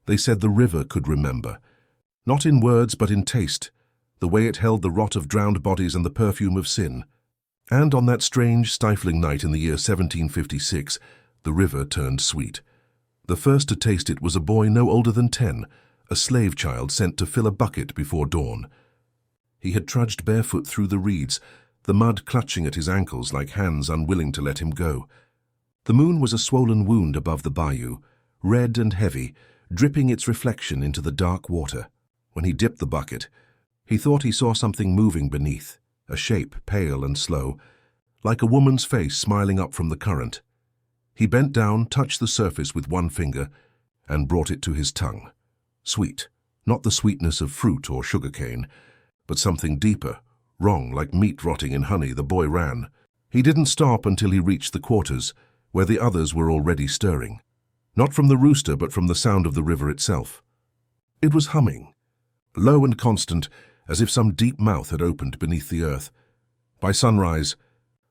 They said the river could remember, not in words but in taste, the way it held the rot of drowned bodies and the perfume of sin. And on that strange, stifling night in the year 1756, the river turned sweet. The first to taste it was a boy no older than 10, a slave child sent to fill a bucket before dawn. He had trudged barefoot through the reeds, the mud clutching at his ankles like hands unwilling to let him go. The moon was a swollen wound above the bayou, red and heavy, dripping its reflection into the dark water. When he dipped the bucket, he thought he saw something moving beneath, a shape pale and slow, like a woman's face smiling up from the current. He bent down, touched the surface with one finger, and brought it to his tongue. Sweet, not the sweetness of fruit or sugarcane, but something deeper, wrong, like meat rotting in honey. The boy ran. He didn't stop until he reached the quarters, where the others were already stirring. Not from the rooster, but from the sound of the river itself. It was humming, low and constant, as if some deep mouth had opened beneath the earth. By sunrise,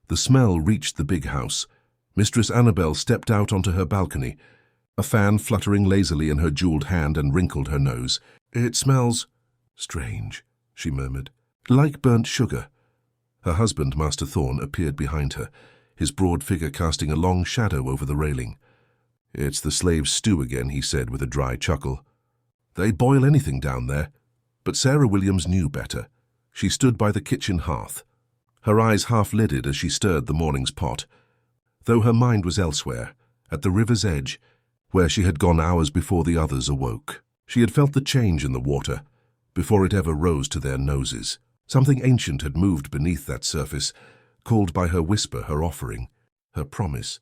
the smell reached the big house. Mistress Annabel stepped out onto her balcony, a fan fluttering lazily in her jeweled hand, and wrinkled her nose. "It smells strange," she murmured, "like burnt sugar." Her husband, Master Thorne, appeared behind her, his broad figure casting a long shadow over the railing. "It's the slaves' stew again," he said with a dry chuckle. "They boil anything down there." But Sarah Williams knew better. She stood by the kitchen hearth, her eyes half-lidded as she stirred the morning's pot, though her mind was elsewhere, at the river's edge, where she had gone hours before the others awoke. She had felt the change in the water, before it ever rose to their noses. Something ancient had moved beneath that surface, called by her whisper her offering, her promise.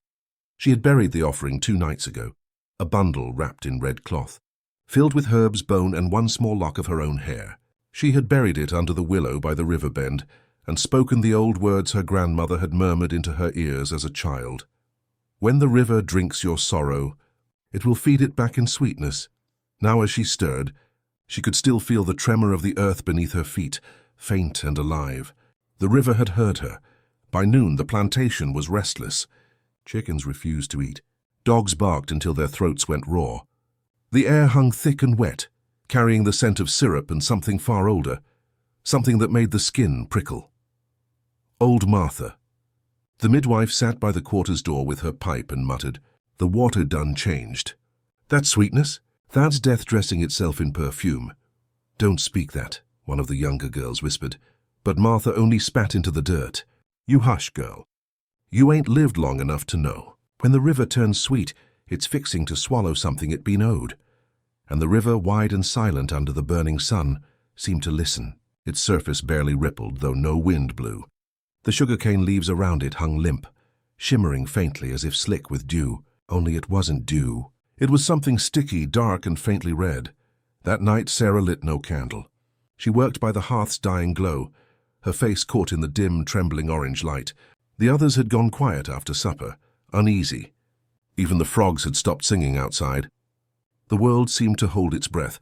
She had buried the offering 2 nights ago, a bundle wrapped in red cloth, filled with herbs, bone, and one small lock of her own hair. She had buried it under the willow by the river bend, and spoken the old words her grandmother had murmured into her ears as a child. "When the river drinks your sorrow, it will feed it back in sweetness." Now as she stirred, she could still feel the tremor of the earth beneath her feet, faint and alive. The river had heard her. By noon the plantation was restless. Chickens refused to eat. Dogs barked until their throats went raw. The air hung thick and wet, carrying the scent of syrup and something far older, something that made the skin prickle. Old Martha. The midwife sat by the quarters door with her pipe and muttered, "The water done changed." "That sweetness? That's death dressing itself in perfume." "Don't speak that," one of the younger girls whispered, but Martha only spat into the dirt. "You hush, girl. You ain't lived long enough to know. When the river turns sweet, it's fixing to swallow something it been owed." And the river, wide and silent under the burning sun, seemed to listen. Its surface barely rippled, though no wind blew. The sugarcane leaves around it hung limp, shimmering faintly as if slick with dew, only it wasn't dew. It was something sticky, dark, and faintly red. That night Sarah lit no candle. She worked by the hearth's dying glow, her face caught in the dim, trembling orange light. The others had gone quiet after supper, uneasy. Even the frogs had stopped singing outside. The world seemed to hold its breath.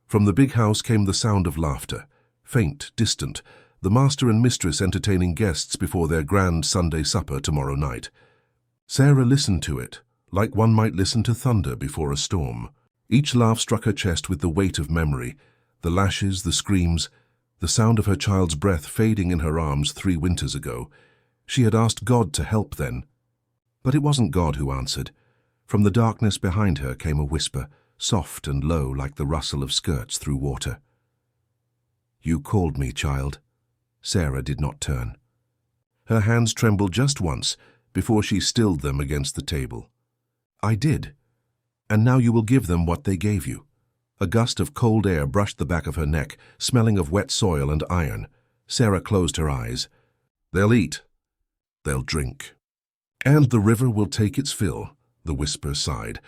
From the big house came the sound of laughter, faint, distant, the master and mistress entertaining guests before their grand Sunday supper tomorrow night. Sarah listened to it, like one might listen to thunder before a storm. Each laugh struck her chest with the weight of memory, the lashes, the screams, the sound of her child's breath fading in her arms 3 winters ago. She had asked God to help then. But it wasn't God who answered. From the darkness behind her came a whisper, soft and low like the rustle of skirts through water. "You called me, child." Sarah did not turn. Her hands trembled just once before she stilled them against the table. "I did. And now you will give them what they gave you." A gust of cold air brushed the back of her neck, smelling of wet soil and iron. Sarah closed her eyes. "They'll eat. They'll drink. And the river will take its fill," the whisper sighed,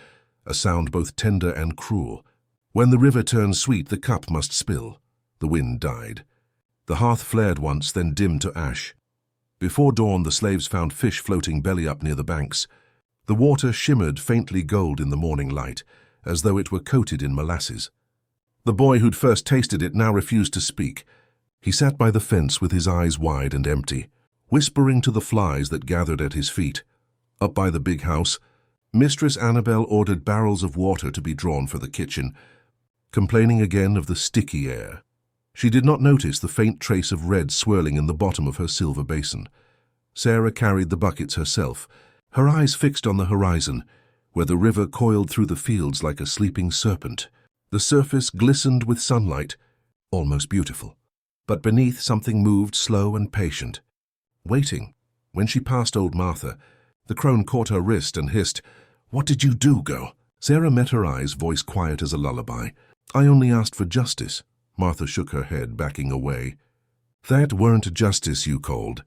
a sound both tender and cruel. "When the river turns sweet, the cup must spill." The wind died. The hearth flared once, then dimmed to ash. Before dawn, the slaves found fish floating belly up near the banks. The water shimmered faintly gold in the morning light, as though it were coated in molasses. The boy who'd first tasted it now refused to speak. He sat by the fence with his eyes wide and empty, whispering to the flies that gathered at his feet. Up by the big house, Mistress Annabel ordered barrels of water to be drawn for the kitchen, complaining again of the sticky air. She did not notice the faint trace of red swirling in the bottom of her silver basin. Sarah carried the buckets herself, her eyes fixed on the horizon, where the river coiled through the fields like a sleeping serpent. The surface glistened with sunlight, almost beautiful. But beneath something moved slow and patient, waiting. When she passed old Martha, the crone caught her wrist and hissed, "What did you do, girl?" Sarah met her eyes, voice quiet as a lullaby. "I only asked for justice." Martha shook her head, backing away. "That weren't justice you called.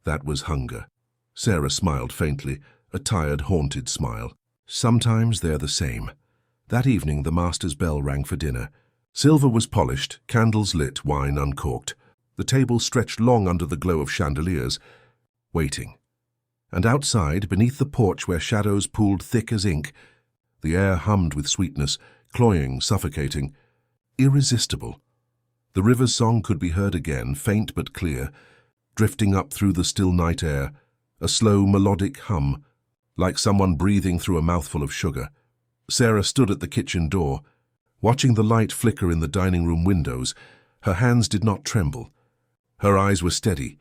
That was hunger." Sarah smiled faintly, a tired, haunted smile. "Sometimes they're the same." That evening the master's bell rang for dinner. Silver was polished, candles lit, wine uncorked. The table stretched long under the glow of chandeliers, waiting. And outside, beneath the porch where shadows pooled thick as ink, the air hummed with sweetness, cloying, suffocating, irresistible. The river's song could be heard again, faint but clear, drifting up through the still night air, a slow, melodic hum, like someone breathing through a mouthful of sugar. Sarah stood at the kitchen door, watching the light flicker in the dining room windows. Her hands did not tremble. Her eyes were steady,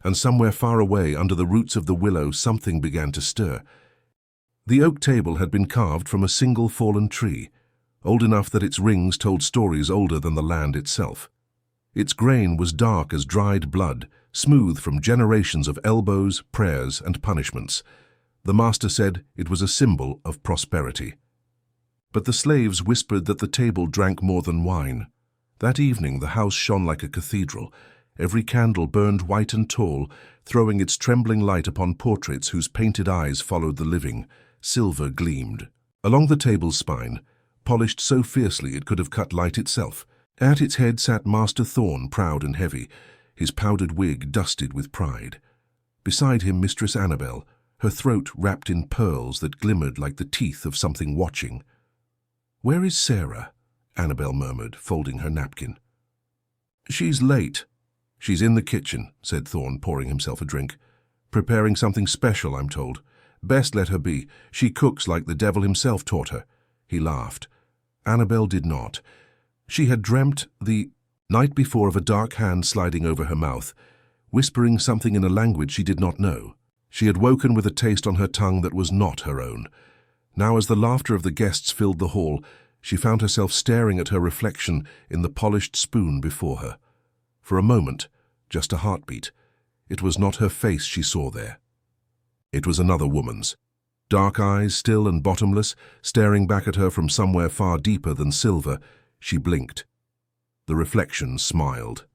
and somewhere far away under the roots of the willow something began to stir. The oak table had been carved from a single fallen tree, old enough that its rings told stories older than the land itself. Its grain was dark as dried blood, smooth from generations of elbows, prayers, and punishments. The master said it was a symbol of prosperity. But the slaves whispered that the table drank more than wine. That evening the house shone like a cathedral. Every candle burned white and tall, throwing its trembling light upon portraits whose painted eyes followed the living. Silver gleamed. Along the table's spine, polished so fiercely it could have cut light itself, at its head sat Master Thorne, proud and heavy, his powdered wig dusted with pride. Beside him Mistress Annabel, her throat wrapped in pearls that glimmered like the teeth of something watching. "Where is Sarah?" Annabel murmured, folding her napkin. "She's late." "She's in the kitchen," said Thorne, pouring himself a drink. "Preparing something special, I'm told. Best let her be. She cooks like the devil himself taught her." He laughed. Annabel did not. She had dreamt the night before of a dark hand sliding over her mouth, whispering something in a language she did not know. She had woken with a taste on her tongue that was not her own. Now, as the laughter of the guests filled the hall, she found herself staring at her reflection in the polished spoon before her. For a moment, just a heartbeat, it was not her face she saw there. It was another woman's. Dark eyes, still and bottomless, staring back at her from somewhere far deeper than silver. She blinked. The reflection smiled.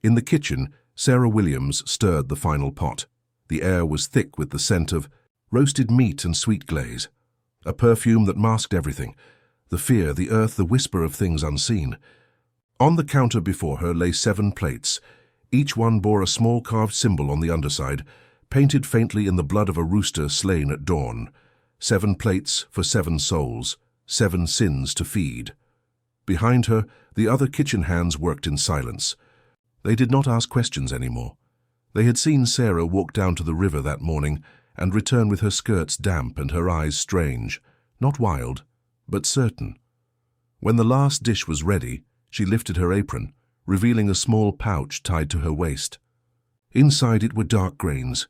In the kitchen, Sarah Williams stirred the final pot. The air was thick with the scent of roasted meat and sweet glaze, a perfume that masked everything, the fear, the earth, the whisper of things unseen. On the counter before her lay 7 plates. Each one bore a small carved symbol on the underside, painted faintly in the blood of a rooster slain at dawn. 7 plates for 7 souls, 7 sins to feed. Behind her, the other kitchen hands worked in silence. They did not ask questions anymore. They had seen Sarah walk down to the river that morning and return with her skirts damp and her eyes strange, not wild, but certain. When the last dish was ready, she lifted her apron, revealing a small pouch tied to her waist. Inside it were dark grains,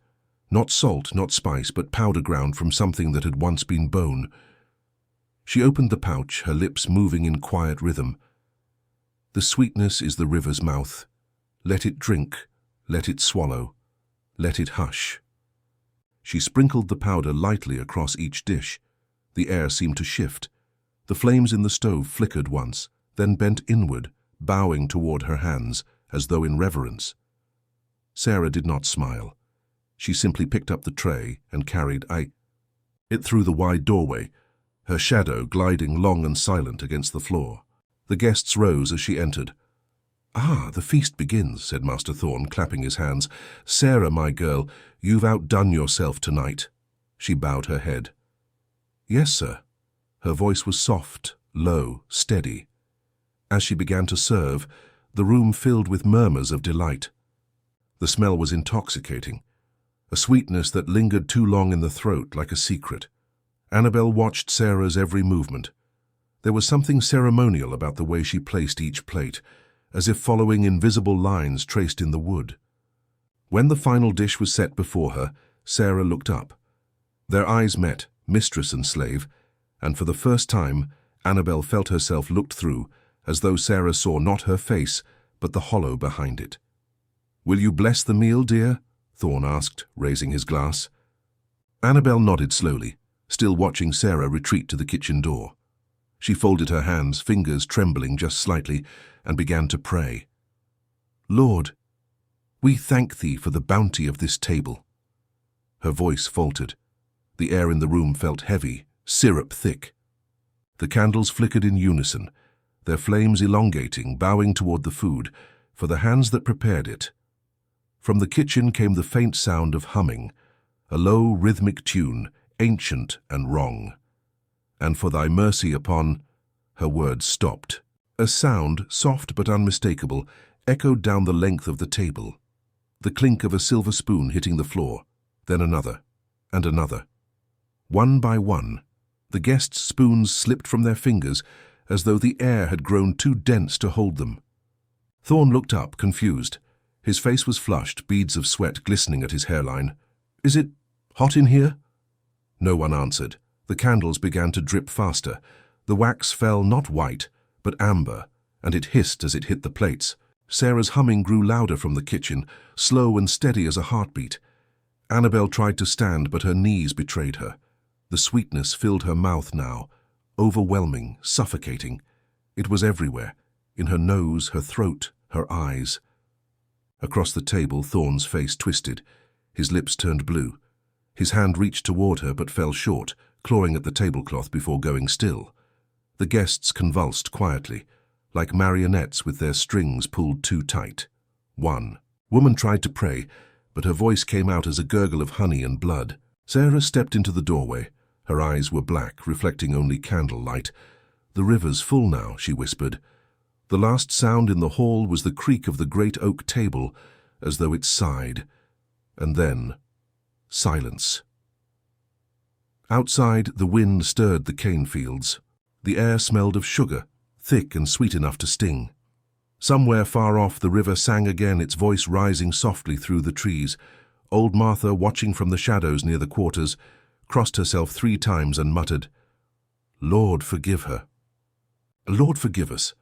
not salt, not spice, but powder ground from something that had once been bone. She opened the pouch, her lips moving in quiet rhythm. "The sweetness is the river's mouth. Let it drink, let it swallow, let it hush." She sprinkled the powder lightly across each dish. The air seemed to shift. The flames in the stove flickered once, then bent inward, bowing toward her hands, as though in reverence. Sarah did not smile. She simply picked up the tray and carried it through the wide doorway, her shadow gliding long and silent against the floor. The guests rose as she entered. "Ah, the feast begins," said Master Thorne, clapping his hands. "Sarah, my girl, you've outdone yourself tonight." She bowed her head. "Yes, sir." Her voice was soft, low, steady. As she began to serve, the room filled with murmurs of delight. The smell was intoxicating, a sweetness that lingered too long in the throat like a secret. Annabel watched Sarah's every movement. There was something ceremonial about the way she placed each plate, as if following invisible lines traced in the wood. When the final dish was set before her, Sarah looked up. Their eyes met, mistress and slave, and for the first time, Annabel felt herself looked through, as though Sarah saw not her face, but the hollow behind it. "Will you bless the meal, dear?" Thorne asked, raising his glass. Annabel nodded slowly, still watching Sarah retreat to the kitchen door. She folded her hands, fingers trembling just slightly, and began to pray. "Lord, we thank thee for the bounty of this table." Her voice faltered. The air in the room felt heavy, syrup thick. The candles flickered in unison, their flames elongating, bowing toward the food, for the hands that prepared it. From the kitchen came the faint sound of humming, a low rhythmic tune, ancient and wrong. "And for thy mercy upon—" Her words stopped. A sound, soft but unmistakable, echoed down the length of the table. The clink of a silver spoon hitting the floor, then another, and another. One by one, the guests' spoons slipped from their fingers as though the air had grown too dense to hold them. Thorne looked up, confused. His face was flushed, beads of sweat glistening at his hairline. "Is it hot in here?" No one answered. The candles began to drip faster. The wax fell not white, but amber, and it hissed as it hit the plates. Sarah's humming grew louder from the kitchen, slow and steady as a heartbeat. Annabel tried to stand, but her knees betrayed her. The sweetness filled her mouth now, overwhelming, suffocating. It was everywhere, in her nose, her throat, her eyes. Across the table, Thorne's face twisted. His lips turned blue. His hand reached toward her but fell short, clawing at the tablecloth before going still. The guests convulsed quietly, like marionettes with their strings pulled too tight. One woman tried to pray, but her voice came out as a gurgle of honey and blood. Sarah stepped into the doorway. Her eyes were black, reflecting only candlelight. "The river's full now," she whispered. The last sound in the hall was the creak of the great oak table, as though it sighed. And then, silence. Outside, the wind stirred the cane fields. The air smelled of sugar, thick and sweet enough to sting. Somewhere far off, the river sang again, its voice rising softly through the trees. Old Martha, watching from the shadows near the quarters, crossed herself 3 times and muttered, "Lord, forgive her. Lord, forgive us."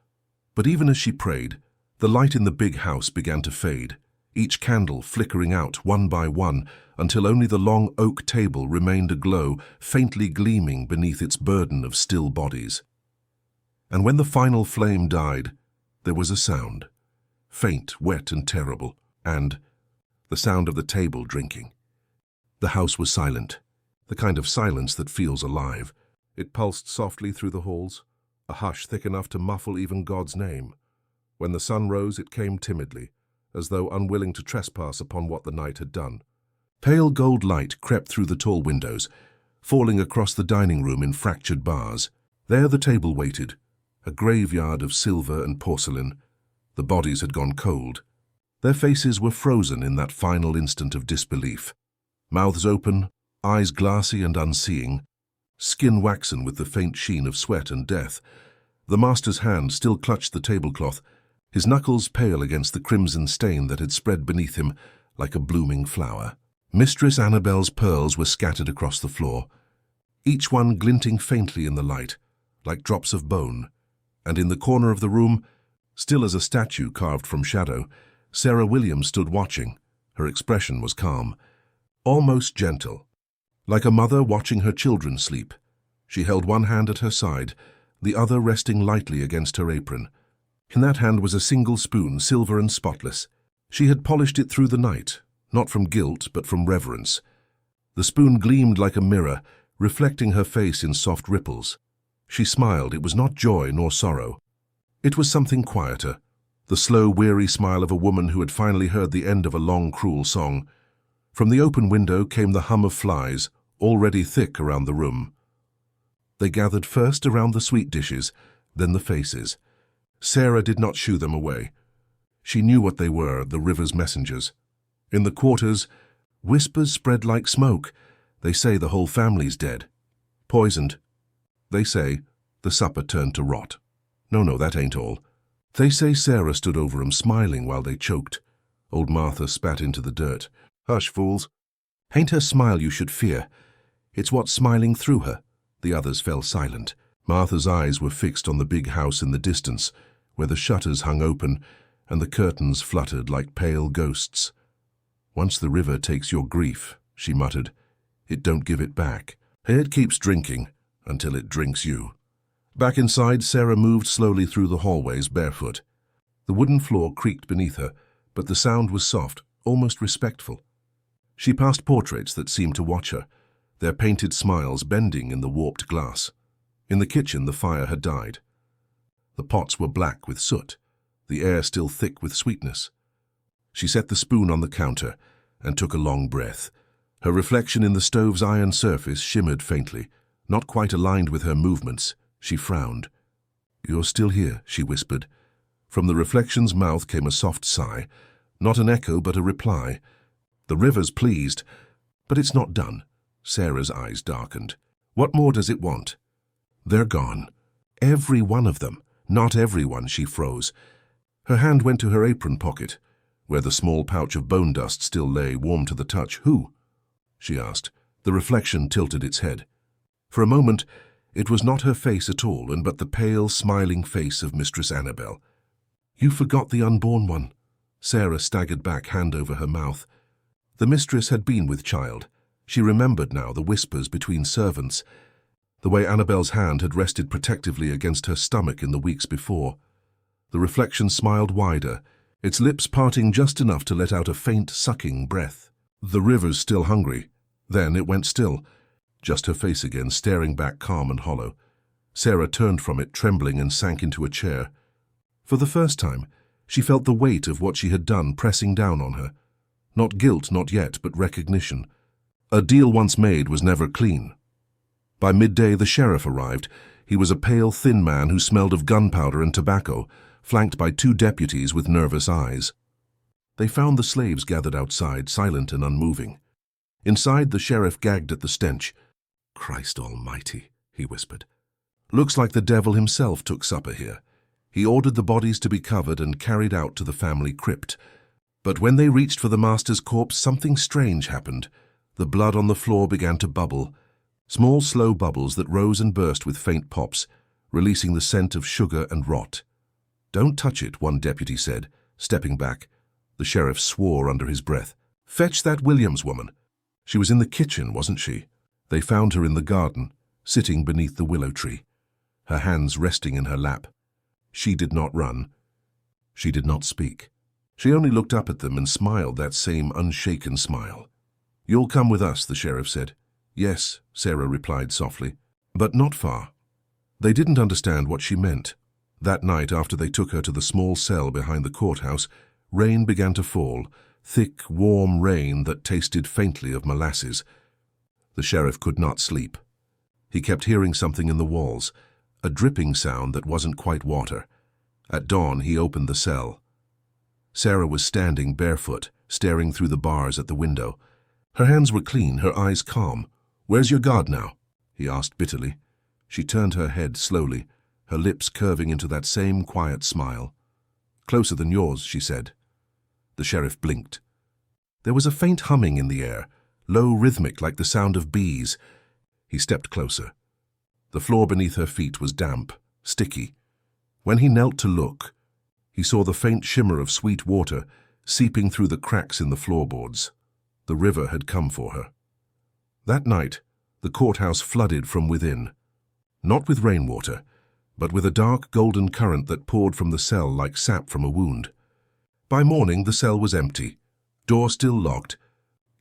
But even as she prayed, the light in the big house began to fade, each candle flickering out one by one until only the long oak table remained aglow, faintly gleaming beneath its burden of still bodies. And when the final flame died, there was a sound, faint, wet and terrible, and the sound of the table drinking. The house was silent, the kind of silence that feels alive. It pulsed softly through the halls, a hush thick enough to muffle even God's name. When the sun rose, it came timidly, as though unwilling to trespass upon what the night had done. Pale gold light crept through the tall windows, falling across the dining room in fractured bars. There the table waited, a graveyard of silver and porcelain. The bodies had gone cold. Their faces were frozen in that final instant of disbelief. Mouths open, eyes glassy and unseeing, skin waxen with the faint sheen of sweat and death. The master's hand still clutched the tablecloth, his knuckles pale against the crimson stain that had spread beneath him like a blooming flower. Mistress Annabel's pearls were scattered across the floor, each one glinting faintly in the light, like drops of bone. And in the corner of the room, still as a statue carved from shadow, Sarah Williams stood watching. Her expression was calm, almost gentle, like a mother watching her children sleep. She held one hand at her side, the other resting lightly against her apron. In that hand was a single spoon, silver and spotless. She had polished it through the night, not from guilt, but from reverence. The spoon gleamed like a mirror, reflecting her face in soft ripples. She smiled. It was not joy nor sorrow. It was something quieter, the slow, weary smile of a woman who had finally heard the end of a long, cruel song. From the open window came the hum of flies, already thick around the room. They gathered first around the sweet dishes, then the faces. Sarah did not shoo them away. She knew what they were, the river's messengers. In the quarters, whispers spread like smoke. "They say the whole family's dead." Poisoned. They say the supper turned to rot. No, that ain't all. They say Sarah stood over 'em smiling while they choked. Old Martha spat into the dirt. Hush, fools. Ain't her smile you should fear. It's what's smiling through her. The others fell silent. Martha's eyes were fixed on the big house in the distance, where the shutters hung open and the curtains fluttered like pale ghosts. Once the river takes your grief, she muttered, it don't give it back. It keeps drinking until it drinks you. Back inside, Sarah moved slowly through the hallways barefoot. The wooden floor creaked beneath her, but the sound was soft, almost respectful. She passed portraits that seemed to watch her, their painted smiles bending in the warped glass. In the kitchen, the fire had died. The pots were black with soot, the air still thick with sweetness. She set the spoon on the counter and took a long breath. Her reflection in the stove's iron surface shimmered faintly, not quite aligned with her movements. She frowned. "You're still here," she whispered. From the reflection's mouth came a soft sigh, not an echo but a reply. "The river's pleased, but it's not done." Sarah's eyes darkened. "What more does it want?" "They're gone. Every one of them. Not everyone," she froze. Her hand went to her apron pocket, where the small pouch of bone dust still lay, warm to the touch. "Who?" she asked. The reflection tilted its head. For a moment, it was not her face at all, but the pale, smiling face of Mistress Annabel. "You forgot the unborn one." Sarah staggered back, hand over her mouth. The mistress had been with child. She remembered now the whispers between servants, the way Annabel's hand had rested protectively against her stomach in the weeks before. The reflection smiled wider, its lips parting just enough to let out a faint, sucking breath. "The river's still hungry." Then it went still, just her face again, staring back calm and hollow. Sarah turned from it, trembling, and sank into a chair. For the first time, she felt the weight of what she had done pressing down on her. Not guilt, not yet, but recognition. A deal once made was never clean. By midday, the sheriff arrived. He was a pale, thin man who smelled of gunpowder and tobacco, flanked by 2 deputies with nervous eyes. They found the slaves gathered outside, silent and unmoving. Inside, the sheriff gagged at the stench. "Christ almighty," he whispered. "Looks like the devil himself took supper here." He ordered the bodies to be covered and carried out to the family crypt. But when they reached for the master's corpse, something strange happened. The blood on the floor began to bubble, small, slow bubbles that rose and burst with faint pops, releasing the scent of sugar and rot. "Don't touch it," one deputy said, stepping back. The sheriff swore under his breath. "Fetch that Williams woman." She was in the kitchen, wasn't she? They found her in the garden, sitting beneath the willow tree, her hands resting in her lap. She did not run. She did not speak. She only looked up at them and smiled that same unshaken smile. "You'll come with us," the sheriff said. "Yes," Sarah replied softly, "but not far." They didn't understand what she meant. That night, after they took her to the small cell behind the courthouse, rain began to fall, thick, warm rain that tasted faintly of molasses. The sheriff could not sleep. He kept hearing something in the walls, a dripping sound that wasn't quite water. At dawn, he opened the cell. Sarah was standing barefoot, staring through the bars at the window. Her hands were clean, her eyes calm. "Where's your guard now?" he asked bitterly. She turned her head slowly, her lips curving into that same quiet smile. "Closer than yours," she said. The sheriff blinked. There was a faint humming in the air, low, rhythmic, like the sound of bees. He stepped closer. The floor beneath her feet was damp, sticky. When he knelt to look, he saw the faint shimmer of sweet water seeping through the cracks in the floorboards. The river had come for her. That night, the courthouse flooded from within, not with rainwater, but with a dark golden current that poured from the cell like sap from a wound. By morning, the cell was empty, door still locked,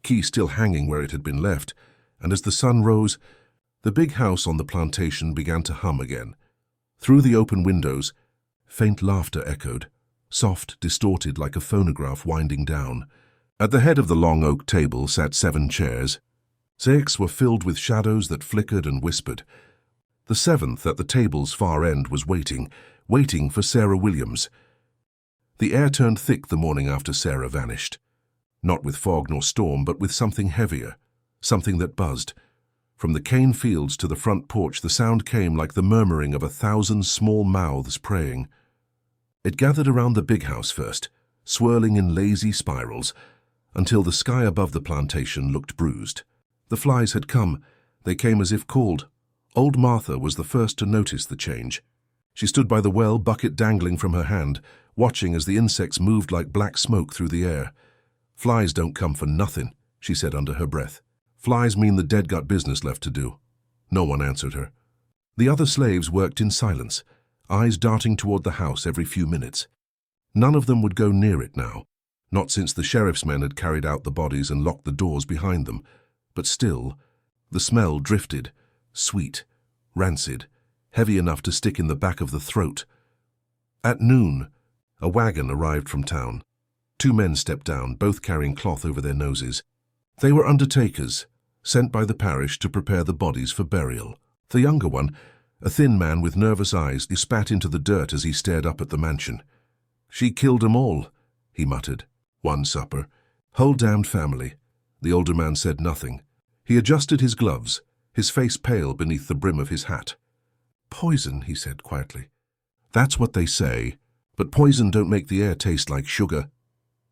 key still hanging where it had been left, and as the sun rose, the big house on the plantation began to hum again. Through the open windows, faint laughter echoed, soft, distorted like a phonograph winding down. At the head of the long oak table sat 7 chairs. 6 were filled with shadows that flickered and whispered. The 7th, at the table's far end, was waiting for Sarah Williams. The air turned thick the morning after Sarah vanished. Not with fog nor storm, but with something heavier, something that buzzed. From the cane fields to the front porch, the sound came like the murmuring of 1,000 small mouths praying. It gathered around the big house first, swirling in lazy spirals, until the sky above the plantation looked bruised. The flies had come. They came as if called. Old Martha was the first to notice the change. She stood by the well, bucket dangling from her hand, watching as the insects moved like black smoke through the air. "Flies don't come for nothing," she said under her breath. "Flies mean the dead got business left to do." No one answered her. The other slaves worked in silence, eyes darting toward the house every few minutes. None of them would go near it now, not since the sheriff's men had carried out the bodies and locked the doors behind them. But still, the smell drifted, sweet, rancid, heavy enough to stick in the back of the throat. At noon, a wagon arrived from town. 2 men stepped down, both carrying cloth over their noses. They were undertakers, sent by the parish to prepare the bodies for burial. The younger one, a thin man with nervous eyes, he spat into the dirt as he stared up at the mansion. "She killed 'em all," he muttered. "One supper. Whole damned family." The older man said nothing. He adjusted his gloves, his face pale beneath the brim of his hat. "Poison," he said quietly. "That's what they say, but poison don't make the air taste like sugar."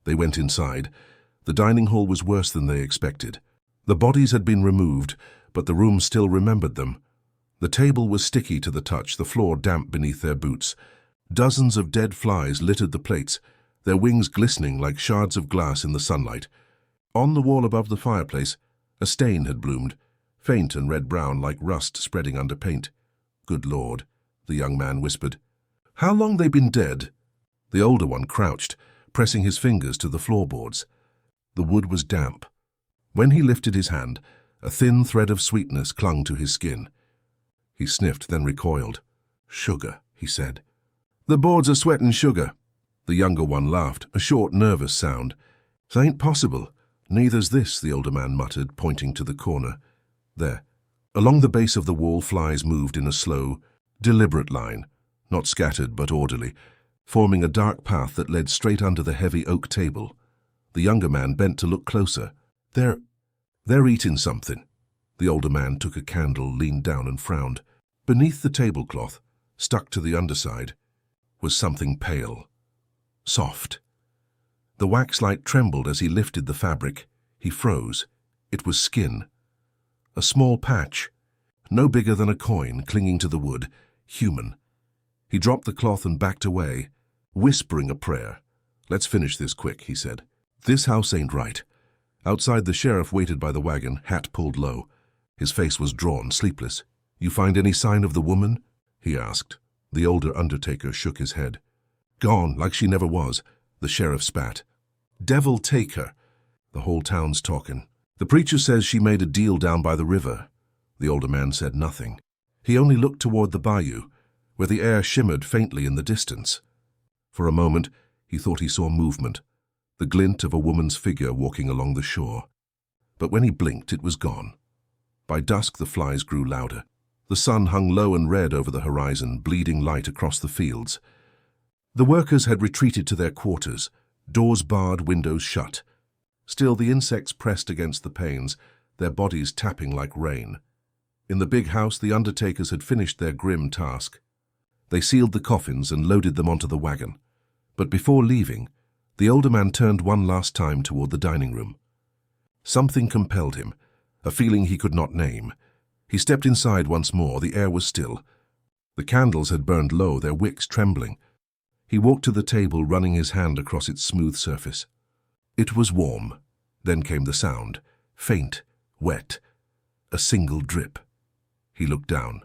They went inside. The dining hall was worse than they expected. The bodies had been removed, but the room still remembered them. The table was sticky to the touch, the floor damp beneath their boots. Dozens of dead flies littered the plates, their wings glistening like shards of glass in the sunlight. On the wall above the fireplace, a stain had bloomed, faint and red-brown like rust spreading under paint. "Good Lord," the young man whispered. "How long they been dead?" The older one crouched, pressing his fingers to the floorboards. The wood was damp. When he lifted his hand, a thin thread of sweetness clung to his skin. He sniffed, then recoiled. "Sugar," he said. "The boards are sweating sugar." The younger one laughed, a short, nervous sound. "It ain't possible." "Neither's this," the older man muttered, pointing to the corner. There. Along the base of the wall, flies moved in a slow, deliberate line, not scattered but orderly, forming a dark path that led straight under the heavy oak table. The younger man bent to look closer. They're eating something." The older man took a candle, leaned down and frowned. Beneath the tablecloth, stuck to the underside, was something pale, soft. The waxlight trembled as he lifted the fabric. He froze. It was skin. A small patch, no bigger than a coin, clinging to the wood, human. He dropped the cloth and backed away, whispering a prayer. "Let's finish this quick," he said. "This house ain't right." Outside, the sheriff waited by the wagon, hat pulled low. His face was drawn, sleepless. "You find any sign of the woman?" he asked. The older undertaker shook his head. "Gone, like she never was," the sheriff spat. "Devil take her. The whole town's talking. The preacher says she made a deal down by the river." The older man said nothing. He only looked toward the bayou, where the air shimmered faintly in the distance. For a moment, he thought he saw movement, the glint of a woman's figure walking along the shore. But when he blinked, it was gone. By dusk, the flies grew louder. The sun hung low and red over the horizon, bleeding light across the fields. The workers had retreated to their quarters, doors barred, windows shut. Still, the insects pressed against the panes, their bodies tapping like rain. In the big house, the undertakers had finished their grim task. They sealed the coffins and loaded them onto the wagon. But before leaving, the older man turned one last time toward the dining room. Something compelled him, a feeling he could not name. He stepped inside once more. The air was still. The candles had burned low, their wicks trembling. He walked to the table, running his hand across its smooth surface. It was warm. Then came the sound, faint, wet, a single drip. He looked down.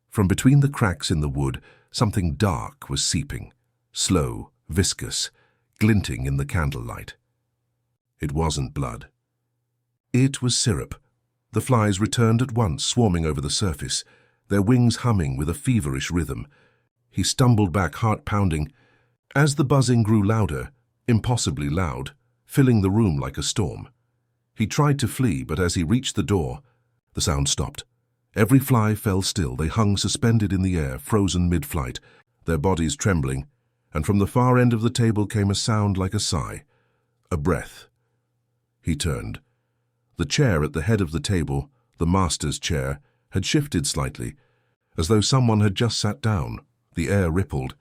From between the cracks in the wood, something dark was seeping, slow, viscous, glinting in the candlelight. It wasn't blood. It was syrup. The flies returned at once, swarming over the surface, their wings humming with a feverish rhythm. He stumbled back, heart pounding. As the buzzing grew louder, impossibly loud, filling the room like a storm. He tried to flee, but as he reached the door, the sound stopped. Every fly fell still. They hung suspended in the air, frozen mid-flight, their bodies trembling, and from the far end of the table came a sound like a sigh, a breath. He turned. The chair at the head of the table, the master's chair, had shifted slightly, as though someone had just sat down. The air rippled.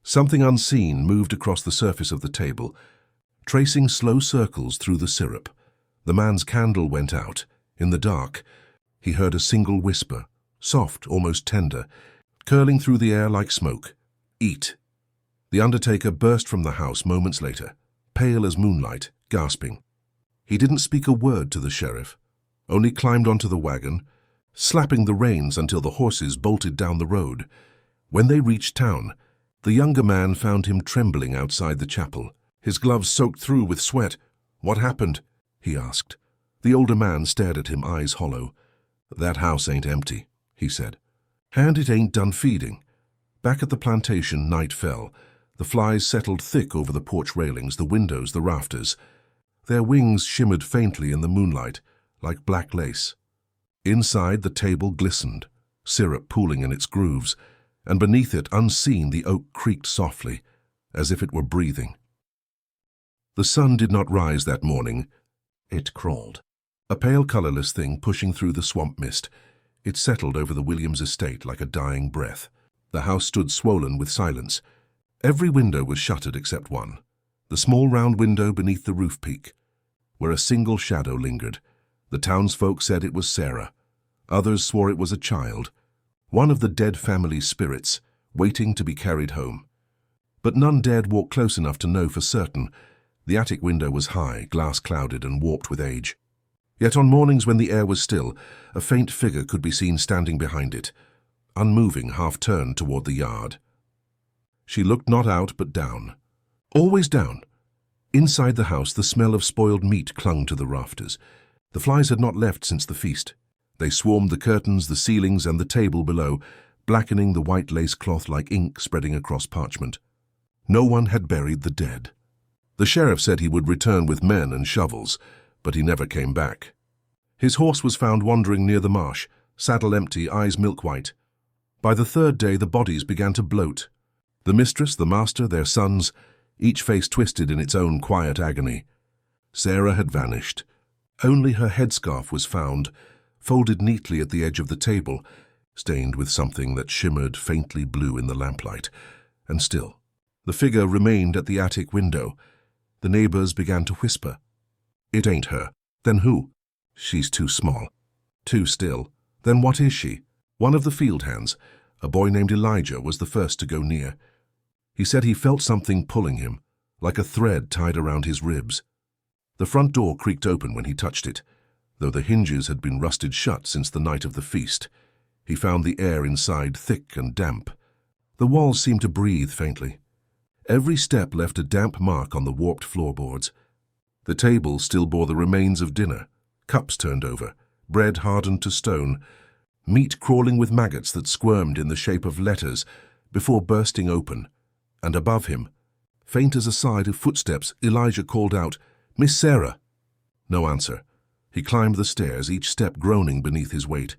Something unseen moved across the surface of the table, tracing slow circles through the syrup. The man's candle went out. In the dark, he heard a single whisper, soft, almost tender, curling through the air like smoke. "Eat." The undertaker burst from the house moments later, pale as moonlight, gasping. He didn't speak a word to the sheriff, only climbed onto the wagon, slapping the reins until the horses bolted down the road. When they reached town, the younger man found him trembling outside the chapel, his gloves soaked through with sweat. "What happened?" he asked. The older man stared at him, eyes hollow. "That house ain't empty," he said. "And it ain't done feeding." Back at the plantation, night fell. The flies settled thick over the porch railings, the windows, the rafters. Their wings shimmered faintly in the moonlight, like black lace. Inside, the table glistened, syrup pooling in its grooves, and beneath it, unseen, the oak creaked softly, as if it were breathing. The sun did not rise that morning. It crawled. A pale, colorless thing pushing through the swamp mist. It settled over the Williams estate like a dying breath. The house stood swollen with silence. Every window was shuttered except one, the small round window beneath the roof peak, where a single shadow lingered. The townsfolk said it was Sarah. Others swore it was a child, one of the dead family's spirits, waiting to be carried home. But none dared walk close enough to know for certain. The attic window was high, glass-clouded and warped with age. Yet on mornings when the air was still, a faint figure could be seen standing behind it, unmoving, half-turned toward the yard. She looked not out but down. Always down. Inside the house, the smell of spoiled meat clung to the rafters. The flies had not left since the feast. They swarmed the curtains, the ceilings, and the table below, blackening the white lace cloth like ink spreading across parchment. No one had buried the dead. The sheriff said he would return with men and shovels, but he never came back. His horse was found wandering near the marsh, saddle empty, eyes milk-white. By the third day, the bodies began to bloat. The mistress, the master, their sons, each face twisted in its own quiet agony. Sarah had vanished. Only her headscarf was found, folded neatly at the edge of the table, stained with something that shimmered faintly blue in the lamplight. And still, the figure remained at the attic window. The neighbors began to whisper. "It ain't her." "Then who?" "She's too small." "Too still." "Then what is she?" One of the field hands, a boy named Elijah, was the first to go near. He said he felt something pulling him, like a thread tied around his ribs. The front door creaked open when he touched it, though the hinges had been rusted shut since the night of the feast. He found the air inside thick and damp. The walls seemed to breathe faintly. Every step left a damp mark on the warped floorboards. The table still bore the remains of dinner, cups turned over, bread hardened to stone, meat crawling with maggots that squirmed in the shape of letters before bursting open. And above him, faint as a sigh of footsteps, Elijah called out, "Miss Sarah!" No answer. He climbed the stairs, each step groaning beneath his weight.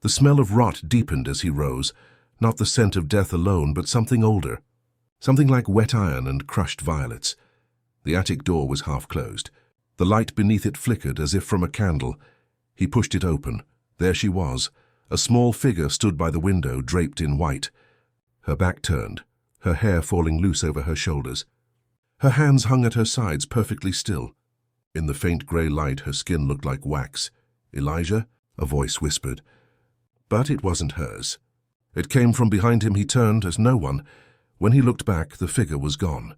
The smell of rot deepened as he rose, not the scent of death alone, but something older, something like wet iron and crushed violets. The attic door was half closed. The light beneath it flickered as if from a candle. He pushed it open. There she was. A small figure stood by the window, draped in white. Her back turned, her hair falling loose over her shoulders. Her hands hung at her sides, perfectly still. In the faint grey light, her skin looked like wax. "Elijah?" a voice whispered. But it wasn't hers. It came from behind him. He turned as no one. When he looked back, the figure was gone.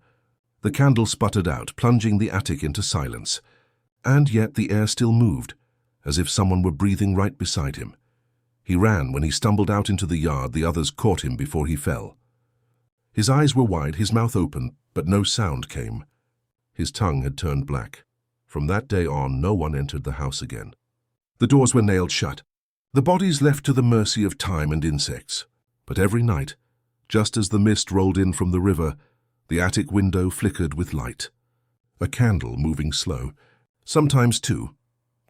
The candle sputtered out, plunging the attic into silence. And yet the air still moved, as if someone were breathing right beside him. He ran. When he stumbled out into the yard, the others caught him before he fell. His eyes were wide, his mouth open, but no sound came. His tongue had turned black. From that day on, no one entered the house again. The doors were nailed shut. The bodies left to the mercy of time and insects. But every night, just as the mist rolled in from the river, the attic window flickered with light. A candle moving slow, sometimes two.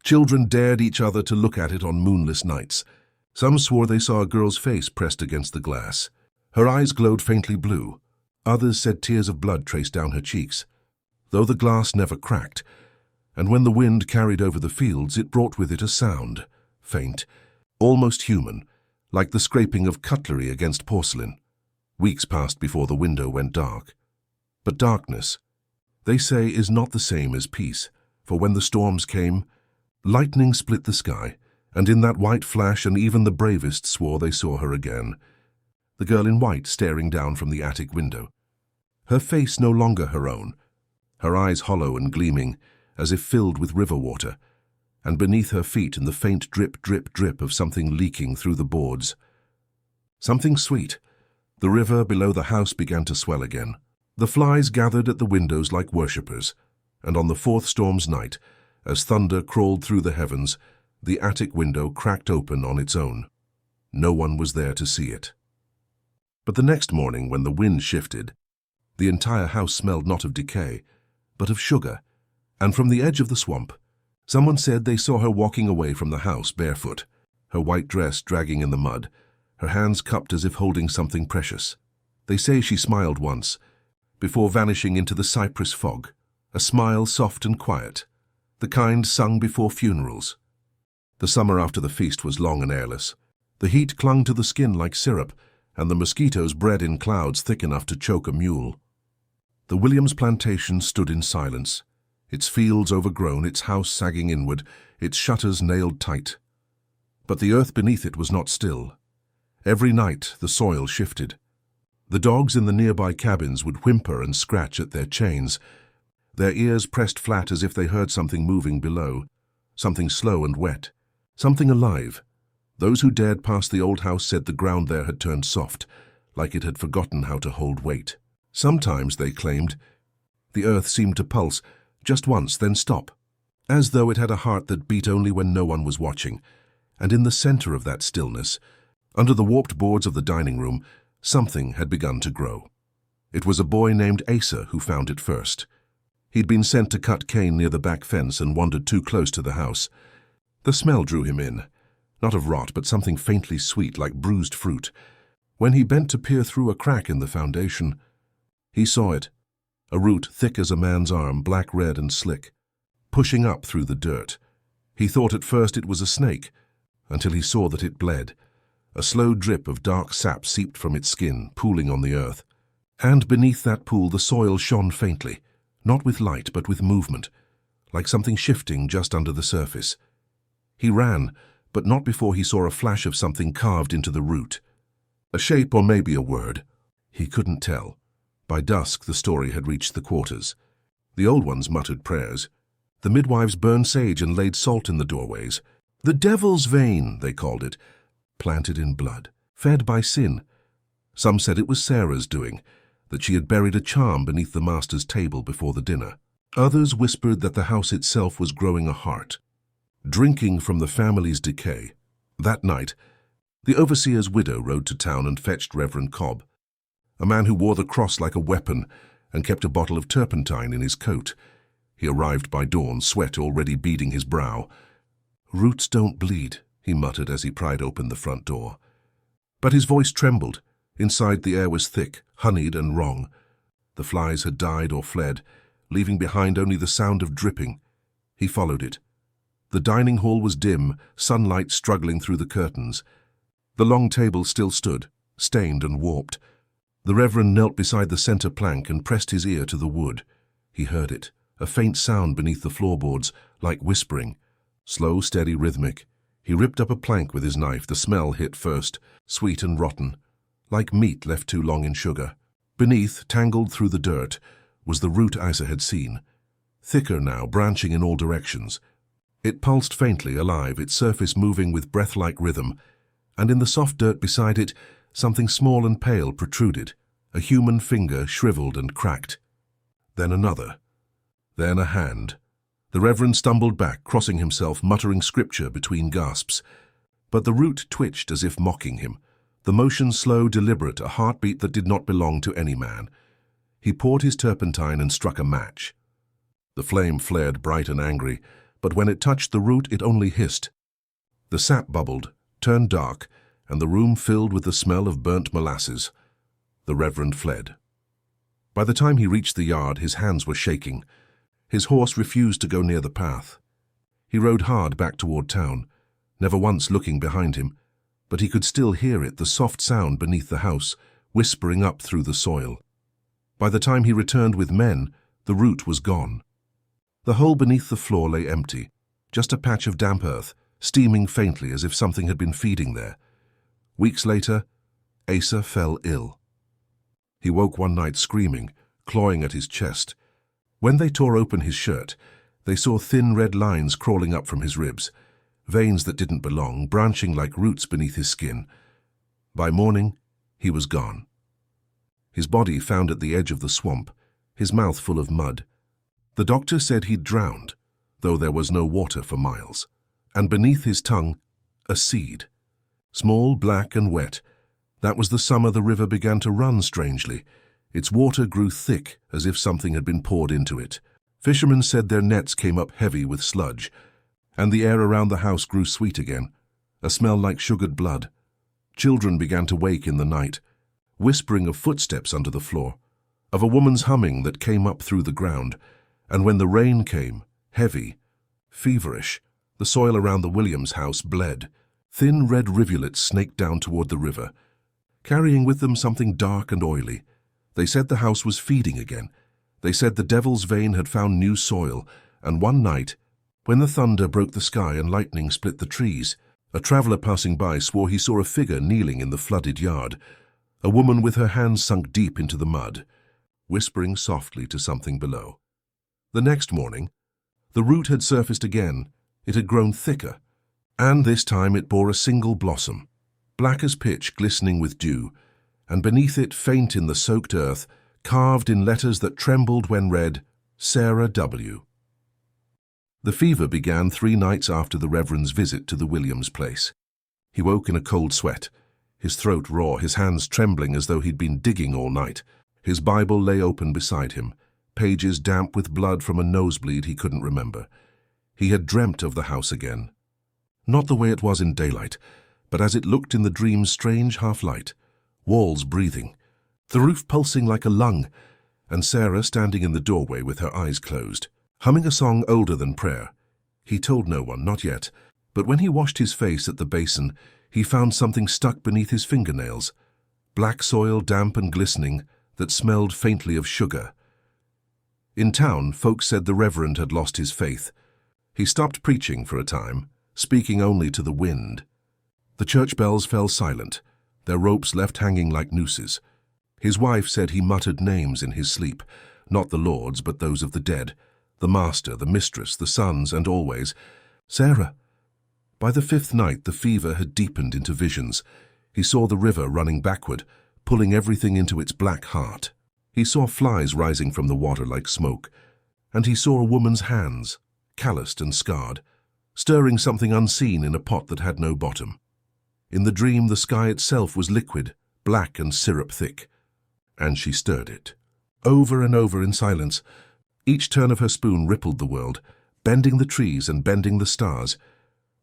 Children dared each other to look at it on moonless nights. Some swore they saw a girl's face pressed against the glass. Her eyes glowed faintly blue. Others said tears of blood traced down her cheeks. Though the glass never cracked, and when the wind carried over the fields, it brought with it a sound, faint, almost human, like the scraping of cutlery against porcelain. Weeks passed before the window went dark. But darkness, they say, is not the same as peace, for when the storms came, lightning split the sky, and in that white flash even the bravest swore they saw her again. The girl in white staring down from the attic window. Her face no longer her own, her eyes hollow and gleaming, as if filled with river water, and beneath her feet the faint drip, drip, drip of something leaking through the boards. Something sweet. The river below the house began to swell again. The flies gathered at the windows like worshippers, and on the fourth storm's night, as thunder crawled through the heavens, the attic window cracked open on its own. No one was there to see it. But the next morning, when the wind shifted, the entire house smelled not of decay, but of sugar, and from the edge of the swamp, someone said they saw her walking away from the house barefoot, her white dress dragging in the mud, her hands cupped as if holding something precious. They say she smiled once, before vanishing into the cypress fog, a smile soft and quiet, the kind sung before funerals. The summer after the feast was long and airless. The heat clung to the skin like syrup, and the mosquitoes bred in clouds thick enough to choke a mule. The Williams plantation stood in silence, its fields overgrown, its house sagging inward, its shutters nailed tight. But the earth beneath it was not still. Every night the soil shifted. The dogs in the nearby cabins would whimper and scratch at their chains, their ears pressed flat as if they heard something moving below, something slow and wet, something alive. Those who dared pass the old house said the ground there had turned soft, like it had forgotten how to hold weight. Sometimes, they claimed, the earth seemed to pulse, just once, then stop, as though it had a heart that beat only when no one was watching. And in the center of that stillness, under the warped boards of the dining room, something had begun to grow. It was a boy named Asa who found it first. He'd been sent to cut cane near the back fence and wandered too close to the house. The smell drew him in, not of rot, but something faintly sweet like bruised fruit. When he bent to peer through a crack in the foundation, he saw it, a root thick as a man's arm, black-red and slick, pushing up through the dirt. He thought at first it was a snake, until he saw that it bled. A slow drip of dark sap seeped from its skin, pooling on the earth. And beneath that pool the soil shone faintly, not with light but with movement, like something shifting just under the surface. He ran, but not before he saw a flash of something carved into the root. A shape or maybe a word. He couldn't tell. By dusk the story had reached the quarters. The old ones muttered prayers. The midwives burned sage and laid salt in the doorways. The devil's vein, they called it, planted in blood, fed by sin. Some said it was Sarah's doing, that she had buried a charm beneath the master's table before the dinner. Others whispered that the house itself was growing a heart, drinking from the family's decay. That night, the overseer's widow rode to town and fetched Reverend Cobb, a man who wore the cross like a weapon and kept a bottle of turpentine in his coat. He arrived by dawn, sweat already beading his brow. "Roots don't bleed," he muttered as he pried open the front door. But his voice trembled. Inside the air was thick, honeyed and wrong. The flies had died or fled, leaving behind only the sound of dripping. He followed it. The dining hall was dim, sunlight struggling through the curtains. The long table still stood, stained and warped. The Reverend knelt beside the center plank and pressed his ear to the wood. He heard it, a faint sound beneath the floorboards, like whispering. Slow, steady, rhythmic. He ripped up a plank with his knife. The smell hit first, sweet and rotten, like meat left too long in sugar. Beneath, tangled through the dirt, was the root Isa had seen, thicker now, branching in all directions. It pulsed faintly, alive, its surface moving with breath-like rhythm, and in the soft dirt beside it, something small and pale protruded, a human finger shriveled and cracked. Then another. Then a hand. The Reverend stumbled back, crossing himself, muttering scripture between gasps. But the root twitched as if mocking him, the motion slow, deliberate, a heartbeat that did not belong to any man. He poured his turpentine and struck a match. The flame flared bright and angry, but when it touched the root it only hissed. The sap bubbled, turned dark, and the room filled with the smell of burnt molasses. The Reverend fled. By the time he reached the yard, his hands were shaking. His horse refused to go near the path. He rode hard back toward town, never once looking behind him, but he could still hear it, the soft sound beneath the house, whispering up through the soil. By the time he returned with men, the root was gone. The hole beneath the floor lay empty, just a patch of damp earth, steaming faintly as if something had been feeding there. Weeks later, Asa fell ill. He woke one night screaming, clawing at his chest. When they tore open his shirt, they saw thin red lines crawling up from his ribs, veins that didn't belong, branching like roots beneath his skin. By morning, he was gone. His body found at the edge of the swamp, his mouth full of mud. The doctor said he'd drowned, though there was no water for miles. And beneath his tongue, a seed. Small, black and wet. That was the summer the river began to run strangely. Its water grew thick, as if something had been poured into it. Fishermen said their nets came up heavy with sludge, and the air around the house grew sweet again, a smell like sugared blood. Children began to wake in the night, whispering of footsteps under the floor, of a woman's humming that came up through the ground, and when the rain came, heavy, feverish, the soil around the Williams house bled. Thin red rivulets snaked down toward the river, carrying with them something dark and oily. They said the house was feeding again. They said the devil's vein had found new soil, and one night, when the thunder broke the sky and lightning split the trees, a traveler passing by swore he saw a figure kneeling in the flooded yard, a woman with her hands sunk deep into the mud, whispering softly to something below. The next morning, the root had surfaced again. It had grown thicker, and this time it bore a single blossom, black as pitch, glistening with dew, and beneath it, faint in the soaked earth, carved in letters that trembled when read, Sarah W. The fever began 3 nights after the Reverend's visit to the Williams place. He woke in a cold sweat, his throat raw, his hands trembling as though he'd been digging all night. His Bible lay open beside him, pages damp with blood from a nosebleed he couldn't remember. He had dreamt of the house again. Not the way it was in daylight, but as it looked in the dream's strange half-light, walls breathing, the roof pulsing like a lung, and Sarah standing in the doorway with her eyes closed, humming a song older than prayer. He told no one, not yet, but when he washed his face at the basin, he found something stuck beneath his fingernails, black soil, damp and glistening, that smelled faintly of sugar. In town, folks said the Reverend had lost his faith. He stopped preaching for a time, speaking only to the wind. The church bells fell silent, their ropes left hanging like nooses. His wife said he muttered names in his sleep, not the Lord's but those of the dead, the master, the mistress, the sons, and always, Sarah. By the 5th night the fever had deepened into visions. He saw the river running backward, pulling everything into its black heart. He saw flies rising from the water like smoke, and he saw a woman's hands, calloused and scarred, stirring something unseen in a pot that had no bottom. In the dream the sky itself was liquid, black and syrup-thick, and she stirred it. Over and over in silence, each turn of her spoon rippled the world, bending the trees and bending the stars.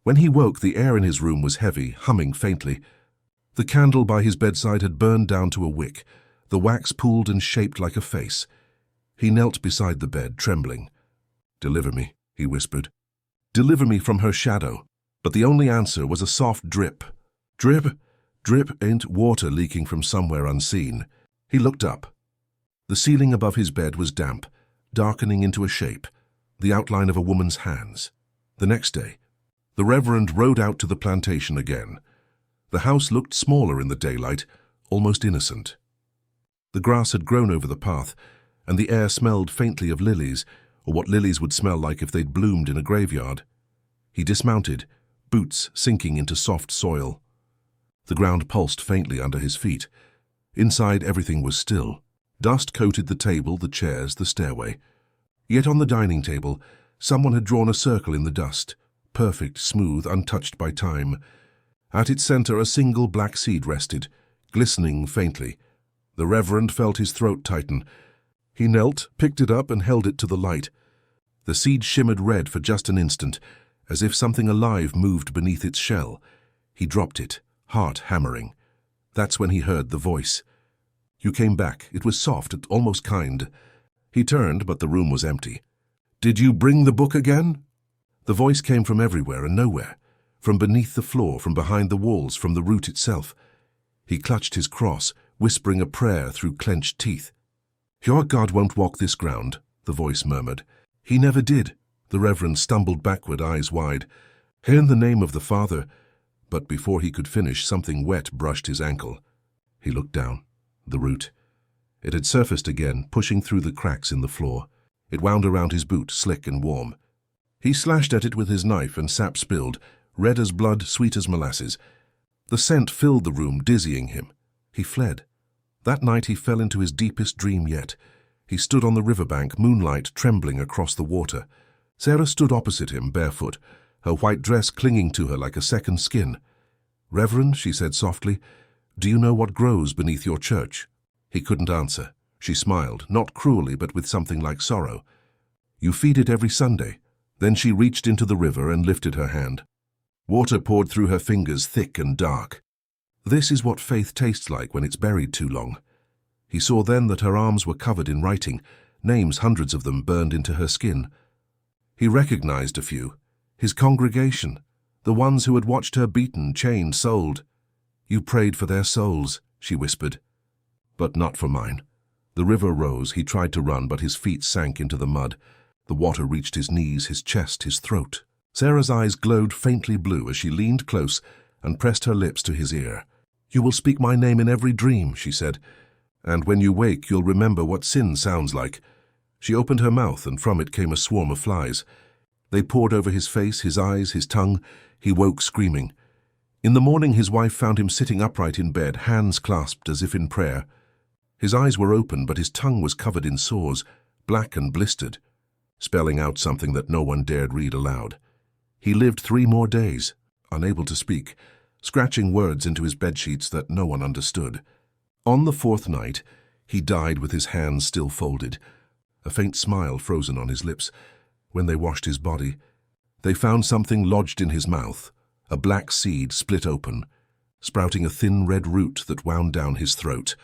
When he woke, the air in his room was heavy, humming faintly. The candle by his bedside had burned down to a wick, the wax pooled and shaped like a face. He knelt beside the bed, trembling. "Deliver me," he whispered. "Deliver me from her shadow." But the only answer was a soft drip. Drip, drip, ain't water leaking from somewhere unseen. He looked up. The ceiling above his bed was damp, darkening into a shape, the outline of a woman's hands. The next day, the Reverend rode out to the plantation again. The house looked smaller in the daylight, almost innocent. The grass had grown over the path, and the air smelled faintly of lilies, or what lilies would smell like if they'd bloomed in a graveyard. He dismounted, boots sinking into soft soil. The ground pulsed faintly under his feet. Inside, everything was still. Dust coated the table, the chairs, the stairway. Yet on the dining table, someone had drawn a circle in the dust, perfect, smooth, untouched by time. At its center, a single black seed rested, glistening faintly. The Reverend felt his throat tighten. He knelt, picked it up, and held it to the light. The seed shimmered red for just an instant, as if something alive moved beneath its shell. He dropped it, heart hammering. That's when he heard the voice. "You came back. It was soft, almost kind." He turned, but the room was empty. "Did you bring the book again?" The voice came from everywhere and nowhere. from beneath the floor, from behind the walls, from the root itself. He clutched his cross, whispering a prayer through clenched teeth. "Your God won't walk this ground," the voice murmured. "He never did." The Reverend stumbled backward, eyes wide. "In the name of the Father." But before he could finish, something wet brushed his ankle. He looked down. The root. It had surfaced again, pushing through the cracks in the floor. It wound around his boot, slick and warm. He slashed at it with his knife, and sap spilled, red as blood, sweet as molasses. The scent filled the room, dizzying him. He fled. That night he fell into his deepest dream yet. He stood on the riverbank, moonlight trembling across the water. Sarah stood opposite him, barefoot, her white dress clinging to her like a second skin. "Reverend," she said softly, "do you know what grows beneath your church?" He couldn't answer. She smiled, not cruelly, but with something like sorrow. "You feed it every Sunday." Then she reached into the river and lifted her hand. Water poured through her fingers, thick and dark. This is what faith tastes like when it's buried too long. He saw then that her arms were covered in writing, names, hundreds of them, burned into her skin. He recognized a few. His congregation, the ones who had watched her beaten, chained, sold. "You prayed for their souls," she whispered. "But not for mine." The river rose. He tried to run, but his feet sank into the mud. The water reached his knees, his chest, his throat. Sarah's eyes glowed faintly blue as she leaned close and pressed her lips to his ear. "You will speak my name in every dream," she said. "And when you wake, you'll remember what sin sounds like." She opened her mouth, and from it came a swarm of flies. They poured over his face, his eyes, his tongue. He woke screaming. In the morning, his wife found him sitting upright in bed, hands clasped as if in prayer. His eyes were open, but his tongue was covered in sores, black and blistered, spelling out something that no one dared read aloud. He lived 3 more days, unable to speak, scratching words into his bedsheets that no one understood. On the 4th night, he died with his hands still folded, a faint smile frozen on his lips. When they washed his body, they found something lodged in his mouth, a black seed split open, sprouting a thin red root that wound down his throat.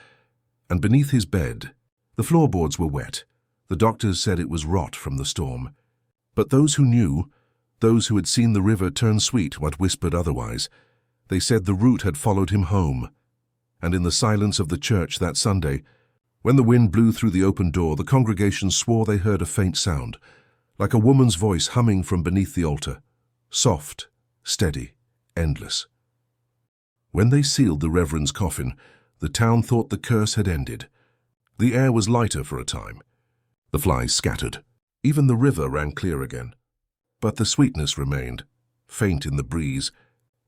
And beneath his bed, the floorboards were wet. The doctors said it was rot from the storm. But those who knew, those who had seen the river turn sweet, what whispered otherwise, they said the root had followed him home. And in the silence of the church that Sunday, when the wind blew through the open door, the congregation swore they heard a faint sound, like a woman's voice humming from beneath the altar, soft, steady, endless. When they sealed the Reverend's coffin, the town thought the curse had ended. The air was lighter for a time. The flies scattered. Even the river ran clear again. But the sweetness remained, faint in the breeze,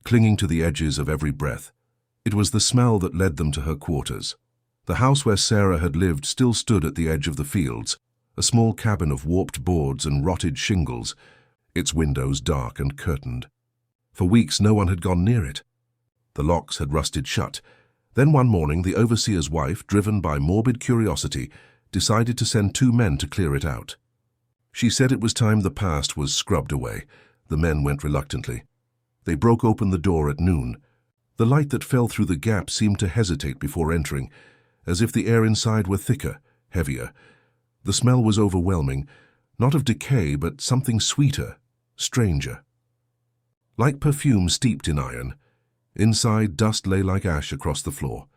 clinging to the edges of every breath. It was the smell that led them to her quarters. The house where Sarah had lived still stood at the edge of the fields, a small cabin of warped boards and rotted shingles, its windows dark and curtained. For weeks no one had gone near it. The locks had rusted shut. Then one morning the overseer's wife, driven by morbid curiosity, decided to send 2 men to clear it out. She said it was time the past was scrubbed away. The men went reluctantly. They broke open the door at noon. The light that fell through the gap seemed to hesitate before entering, as if the air inside were thicker, heavier. The smell was overwhelming, not of decay, but something sweeter, stranger. Like perfume steeped in iron, inside dust lay like ash across the floor.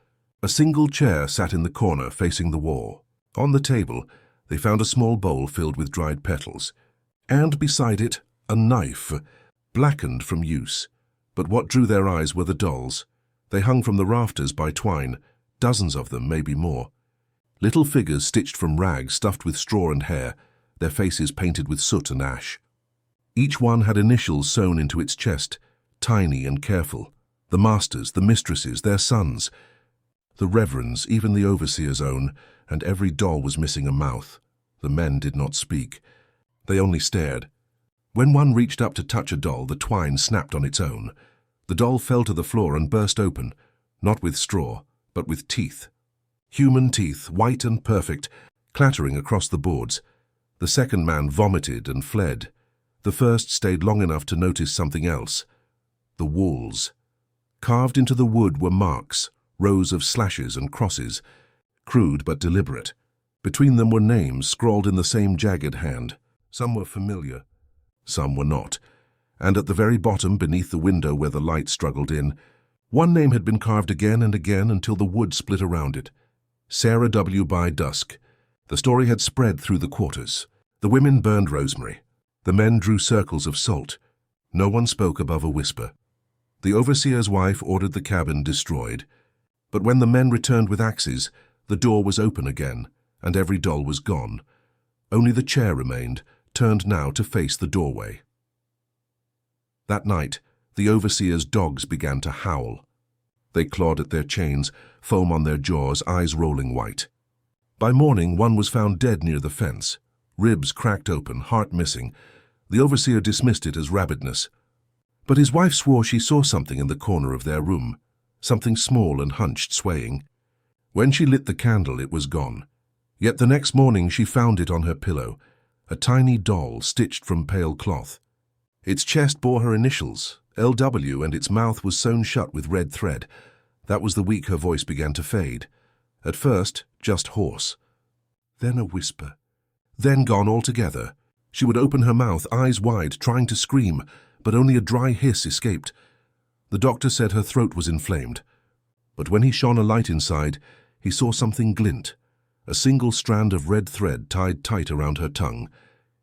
A single chair sat in the corner facing the wall. On the table, they found a small bowl filled with dried petals, and beside it, a knife, blackened from use. But what drew their eyes were the dolls. They hung from the rafters by twine, dozens of them, maybe more. Little figures stitched from rags stuffed with straw and hair, their faces painted with soot and ash. Each one had initials sewn into its chest, tiny and careful. The masters, the mistresses, their sons, the reverends, even the overseer's own, and every doll was missing a mouth. The men did not speak. They only stared. When one reached up to touch a doll, the twine snapped on its own. The doll fell to the floor and burst open, not with straw, but with teeth. Human teeth, white and perfect, clattering across the boards. The second man vomited and fled. The first stayed long enough to notice something else. The walls. Carved into the wood were marks, rows of slashes and crosses, crude but deliberate. Between them were names scrawled in the same jagged hand. Some were familiar, some were not. and at the very bottom, beneath the window where the light struggled in, one name had been carved again and again until the wood split around it. Sarah W. By dusk. The story had spread through the quarters. The women burned rosemary. The men drew circles of salt. No one spoke above a whisper. The overseer's wife ordered the cabin destroyed. But when the men returned with axes, the door was open again, and every doll was gone. Only the chair remained, turned now to face the doorway. That night, the overseer's dogs began to howl. They clawed at their chains, foam on their jaws, eyes rolling white. By morning, one was found dead near the fence, ribs cracked open, heart missing. The overseer dismissed it as rabidness. But his wife swore she saw something in the corner of their room, something small and hunched, swaying. When she lit the candle, it was gone. Yet the next morning she found it on her pillow, a tiny doll stitched from pale cloth. Its chest bore her initials, LW, and its mouth was sewn shut with red thread. That was the week her voice began to fade. At first, just hoarse. Then a whisper. Then gone altogether. She would open her mouth, eyes wide, trying to scream, but only a dry hiss escaped. The doctor said her throat was inflamed. But when he shone a light inside, he saw something glint, a single strand of red thread tied tight around her tongue.